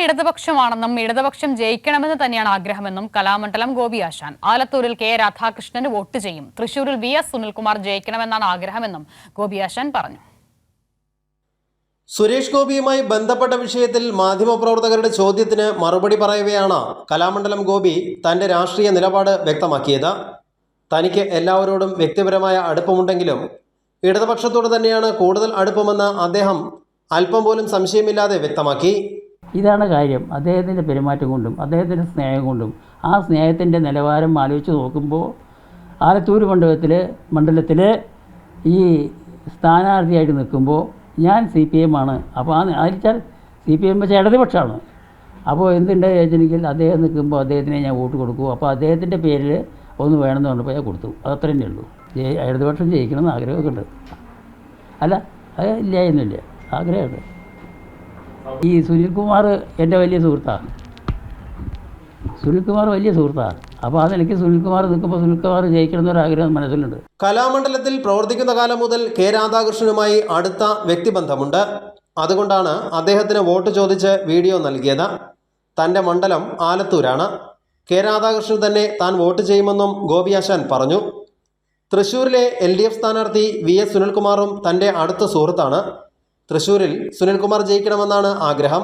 ഇടതുപക്ഷമാണെന്നും ഇടതുപക്ഷം ജയിക്കണമെന്ന് തന്നെയാണ് ആഗ്രഹമെന്നും കലാമണ്ഡലം ഗോപി ആശാൻ. ആലത്തൂരിൽ കെ രാധാകൃഷ്ണന് വോട്ട് ചെയ്യും. തൃശൂരിൽ VS സുനിൽകുമാർ ജയിക്കണമെന്നാണ് ആഗ്രഹമെന്നും ഗോപി ആശാൻ പറഞ്ഞു. സുരേഷ് ഗോപിയുമായി ബന്ധപ്പെട്ട വിഷയത്തിൽ മാധ്യമപ്രവർത്തകരുടെ ചോദ്യത്തിന് മറുപടി പറയവെയാണ് കലാമണ്ഡലം ഗോപി തന്റെ രാഷ്ട്രീയ നിലപാട് വ്യക്തമാക്കിയത്. തനിക്ക് എല്ലാവരോടും വ്യക്തിപരമായ അടുപ്പമുണ്ടെങ്കിലും ഇടതുപക്ഷത്തോട് തന്നെയാണ് കൂടുതൽ അടുപ്പമെന്ന് അദ്ദേഹം അല്പം പോലും സംശയമില്ലാതെ വ്യക്തമാക്കി. ഇതാണ് കാര്യം. അദ്ദേഹത്തിൻ്റെ പെരുമാറ്റം കൊണ്ടും അദ്ദേഹത്തിൻ്റെ സ്നേഹം കൊണ്ടും ആ സ്നേഹത്തിൻ്റെ നിലവാരം ആലോചിച്ച് നോക്കുമ്പോൾ ആലത്തൂർ മണ്ഡലത്തിൽ ഈ സ്ഥാനാർത്ഥിയായിട്ട് നിൽക്കുമ്പോൾ ഞാൻ CPM ആണ്. അപ്പോൾ അതിച്ചാൽ CPM വെച്ചാൽ ഇടതുപക്ഷമാണ്. അപ്പോൾ എന്തുണ്ടായി ചോദിച്ചെങ്കിൽ അദ്ദേഹം നിൽക്കുമ്പോൾ അദ്ദേഹത്തിനെ ഞാൻ വോട്ട് കൊടുക്കൂ. അപ്പോൾ അദ്ദേഹത്തിൻ്റെ പേരിൽ ഒന്ന് വേണമെന്ന് പറഞ്ഞപ്പോൾ ഞാൻ കൊടുത്തു. അതത്ര തന്നെ ഉള്ളൂ. ഇടതുപക്ഷം ജയിക്കണമെന്ന് ആഗ്രഹമൊക്കെ ഉണ്ട്. അല്ല അത് ഇല്ല എന്നില്ല, ആഗ്രഹമുണ്ട്. ഈ സുനിൽകുമാർ എൻ്റെ വലിയ സുഹൃത്താണ്. അപ്പോൾ ആ നിലയ്ക്ക് സുനിൽകുമാർ നിൽക്കുമ്പോൾ സുനിൽകുമാർ ജയിക്കണമെന്നൊരാഗ്രഹം മനസ്സിലുണ്ട്. കലാമണ്ഡലത്തിൽ പ്രവർത്തിക്കുന്ന കാലം മുതൽ കെ രാധാകൃഷ്ണനുമായി അടുത്ത വ്യക്തിബന്ധമുണ്ട്. അതുകൊണ്ടാണ് അദ്ദേഹത്തിന് വോട്ട് ചോദിച്ച് വീഡിയോ നൽകിയത്. തൻ്റെ മണ്ഡലം ആലത്തൂരാണ്. കെ രാധാകൃഷ്ണൻ തന്നെ താൻ വോട്ട് ചെയ്യുമെന്നും ഗോപി ആശാൻ പറഞ്ഞു. തൃശ്ശൂരിലെ LDF സ്ഥാനാർത്ഥി VS സുനിൽകുമാറും തൻ്റെ അടുത്ത സുഹൃത്താണ്. തൃശ്ശൂരിൽ സുനിൽകുമാർ ജയിക്കണമെന്നാണ് ആഗ്രഹം.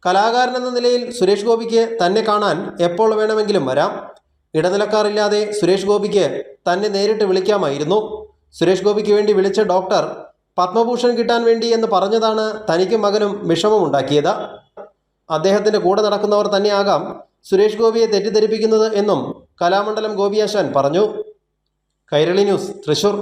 കലാകാരനെന്ന നിലയിൽ സുരേഷ് ഗോപിക്ക് തന്നെ കാണാൻ എപ്പോൾ വേണമെങ്കിലും വരാം. ഇടനിലക്കാരില്ലാതെ സുരേഷ് ഗോപിക്ക് തന്നെ നേരിട്ട് വിളിക്കാമായിരുന്നു. സുരേഷ് ഗോപിക്ക് വേണ്ടി വിളിച്ച ഡോക്ടർ പത്മഭൂഷൺ കിട്ടാൻ വേണ്ടി എന്ന് പറഞ്ഞതാണ് തനിക്കും മകനും വിഷമമുണ്ടാക്കിയത്. അദ്ദേഹത്തിൻ്റെ കൂടെ നടക്കുന്നവർ തന്നെയാകാം സുരേഷ് ഗോപിയെ തെറ്റിദ്ധരിപ്പിക്കുന്നത് എന്നും കലാമണ്ഡലം ഗോപി ആശാൻ പറഞ്ഞു. കൈരളി ന്യൂസ്, തൃശൂർ.